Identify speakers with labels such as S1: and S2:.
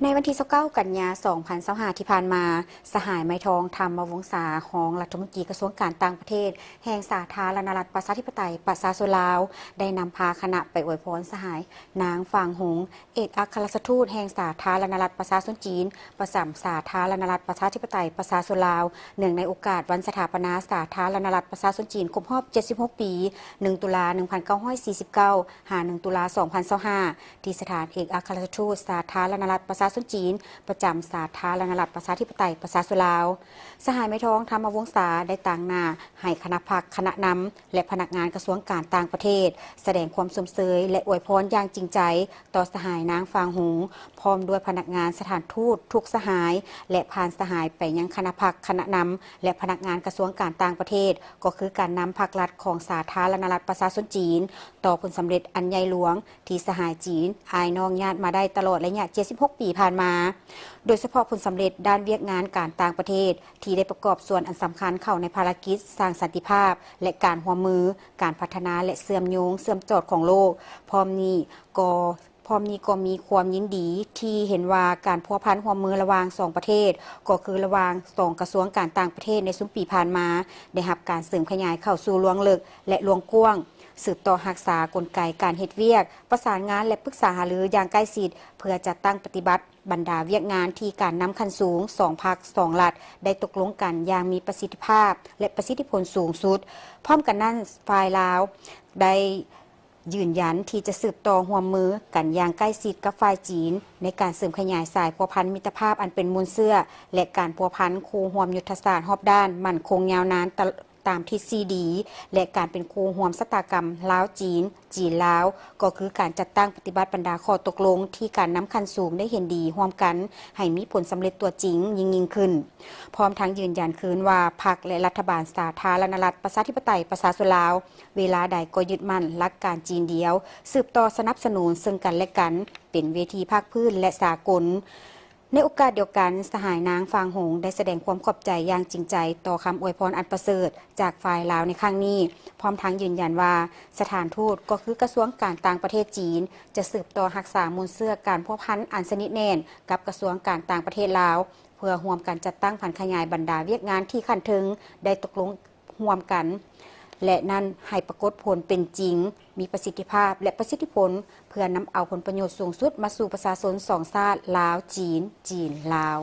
S1: ในวันที่29กันยายน2025ที่ผ่านมาสหายไม้ทองธรรมวงศาของรัฐมนตรีกระทรวงการต่างประเทศแห่งสาธารณรัฐประชาธิปไตยประชาชนลาวได้นำพาคณะไปอวยพรสหายนางฟางหงเอกอัครราชทูตแห่งสาธารณรัฐประชาชนจีนประจำสาธารณรัฐประชาธิปไตยประชาชนลาวเนื่องในโอกาสวันสถาปนาสาธารณรัฐประชาชนจีนครบรอบ76 ปี1 ตุลา 1949 1 ตุลา 2025ที่สถานเอกอัครราชทูตสาธารณรัฐประชาชนจีนประจำสาธารณรัฐประชาธิปไตยประชาชนลาวสหายไม้ทองธรรมวงศาได้ต่างหน้าให้คณะพักคณะนำและพนักงานกระทรวงการต่างประเทศแสดงความสมเสยและอวยพรอย่างจริงใจต่อสหายนางฟางหงพร้อมด้วยพนักงานสถานทูตทุกสหายและผ่านสหายไปยังคณะพักคณะนำและพนักงานกระทรวงการต่างประเทศก็คือการนำภาครัฐของสาธารณรัฐประชาชนจีนต่อผลสำเร็จอันใหญ่หลวงที่สหายจีนอายน้องญาติมาได้ตลอดระยะ76 ปีผ่านมาโดยเฉพาะผลสำเร็จด้านเวียกงานการต่างประเทศที่ได้ประกอบส่วนอันสำคัญเข้าในภารกิจสร้างสันติภาพและการร่วมมือการพัฒนาและเชื่อมโยงเชื่อมจอดของโลกพร้อมนี้ก็มีความยินดีที่เห็นว่าการพัวพันร่วมมือระหว่าง2ประเทศก็คือระหว่าง2กระทรวงการต่างประเทศในช่วงปีผ่านมาได้รับการเสริมขยายเข้าสู่ลวงลึกและลวงกว้างสืบต่อรักษากลไกการเฮ็ดเวียกประสานงานและปรึกษาหารืออย่างใกล้ชิดเพื่อจัดตั้งปฏิบัติบรรดาเวียกงานที่การนำขั้นสูง2 ภาค 2 รัฐได้ตกลงกันอย่างมีประสิทธิภาพและประสิทธิผลสูงสุดพร้อมกันนั้นฝ่ายลาวได้ยืนยันที่จะสืบต่อร่วมมือกันอย่างใกล้ชิดกับฝ่ายจีนในการเสริมขยายสายพัวพันมิตรภาพอันเป็นมูลเสื่อและการพัวพันคู่ร่วมยุทธศาสตร์รอบด้านมั่นคงยาวนานตามทฤษฎีและการเป็นคู่ร่วมชะตากรรมลาวจีนลาวก็คือการจัดตั้งปฏิบัติบรรดาข้อตกลงที่การนำคันสูงได้เห็นดีร่วมกันให้มีผลสำเร็จตัวจริงยิ่งขึ้นพร้อมทั้งยืนยันคืนว่าพรรคและรัฐบาลสาธารณรัฐประชาธิปไตยประชาชนลาวเวลาใดก็ยึดมั่นหลักการจีนเดียวสืบต่อสนับสนุนซึ่งกันและกันเป็นเวทีภาคพื้นและสากลในโอกาสเดียวกันสหายนางฟางหงได้แสดงความขอบใจอย่างจริงใจต่อคำอวยพรอันประเสริฐจากฝ่ายลาวในครั้งนี้พร้อมทั้งยืนยันว่าสถานทูตก็คือกระทรวงการต่างประเทศจีนจะสืบต่อรักษามูลเสื่อการพัวพันอันสนิทแน่นกับกระทรวงการต่างประเทศลาวเพื่อร่วมกันจัดตั้งผันขยายบรรดาเวียกงานที่ขั้นถึงได้ตกลงร่วมกันและนั่นให้ปรากฏผลเป็นจริงมีประสิทธิภาพและประสิทธิผลเพื่อนำเอาผลประโยชน์สูงสุดมาสู่ประชาชน2 ชาติลาวจีนลาว